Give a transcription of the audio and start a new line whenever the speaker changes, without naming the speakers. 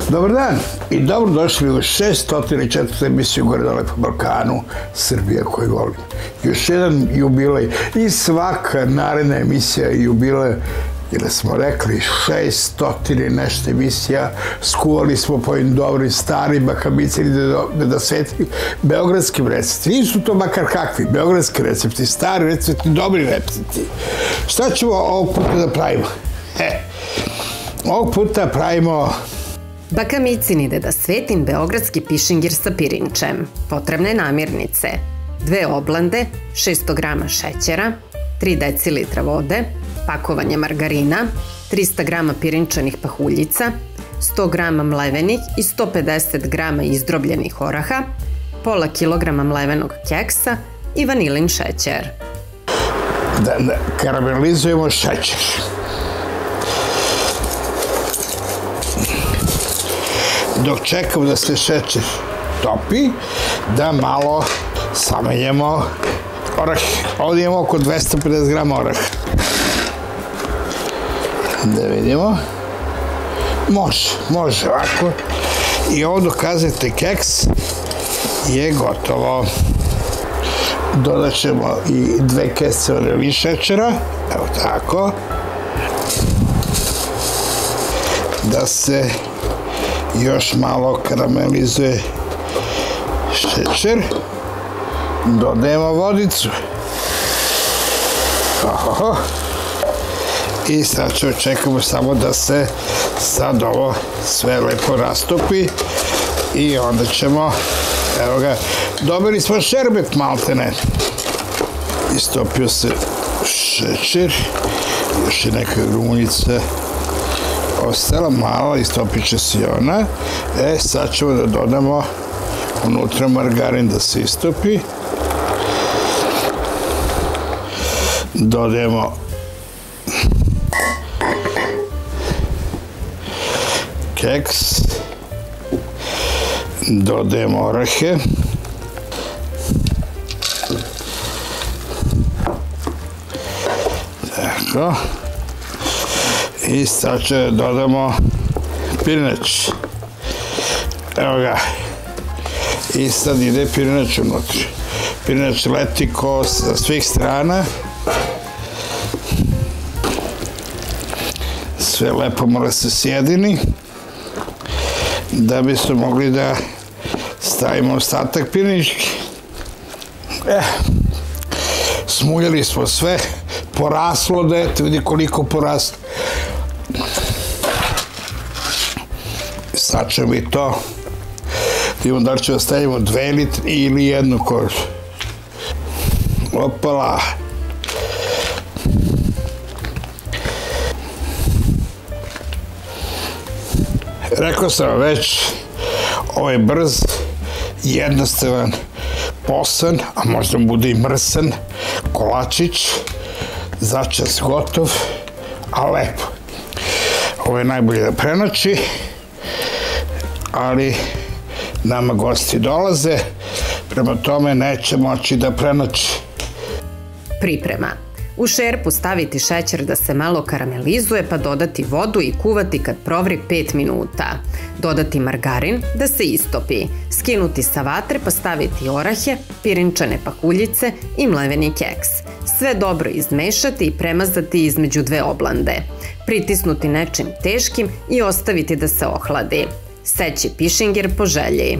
Dobar dan i dobro došli u 604. emisiju Gore dole po Balkanu, Srbija koju volim. Još jedan jubilej i svaka naredna emisija je jubilej, jer smo rekli 600 nešto emisija, skuvali smo po ovim dobrim starim bakamicini da sveti beogradskim recepti. Nisu to makar kakvi, beogradski recepti, stari recepti, dobri recepti. Šta ćemo ovog puta da pravimo? Ovog puta pravimo
Bakamicin ide da svetim beogradski pišingir sa pirinčem. Potrebne namirnice: 2 oblande, 600 g šećera, 3 decilitra vode, pakovanje margarina, 300 g pirinčanih pahuljica, 100 g mlevenih i 150 g izdrobljenih oraha, pola kilograma mlevenog keksa i vanilin šećer.
Da karamelizujemo šećer. Dok čekamo da se šećer topi, da malo samenjemo orah. Ovdje imamo oko 250 g oraha. Da vidimo. Može ovako. I ovo dok kazate keks je gotovo. Dodat ćemo i 2 kese vanilin šećera. Evo tako. Da se još malo karamelizuje šećer. Dodajemo vodicu. I sad čekamo samo da se sad ovo sve lepo rastopi i onda ćemo, evo ga, dobili smo šerbet maltene. Istopio se šećer, još je neka grunjica ostala, mala, istopit će se i ona. Sad ćemo da dodamo unutra margarin da se istopi. Dodajemo keks. Dodajemo orahe. Tako. I sad će da dodamo pirinač. Evo ga. I sad ide pirinač unutra. Pirinač leti ko sa svih strana. Sve lepo mora se sjedini. Da bismo mogli da stavimo ostatak pirinički. Smuljali smo sve. Poraslo da je, vidi koliko poraslo. Sad ćemo i to. Vidimo da li ćemo stavimo 2 litre ili 1 kožu. Opala. Rekao sam već, ovo je brz, jednostavan, posan, a možda bude i mrsan, kolačić, začas gotov, a lepo. Ovo je najbolje da prenoći, ali nama gosti dolaze, prema tome neće moći da prenoći.
Priprema: u šerpu staviti šećer da se malo karamelizuje, pa dodati vodu i kuvati kad provri 5 minuta. Dodati margarin da se istopi. Skinuti sa vatre pa staviti orahe, pirinčane pahuljice i mleveni keks. Sve dobro izmešati i premazati između 2 oblande. Pritisnuti nečim teškim i ostaviti da se ohladi. Seći pišingir po želji.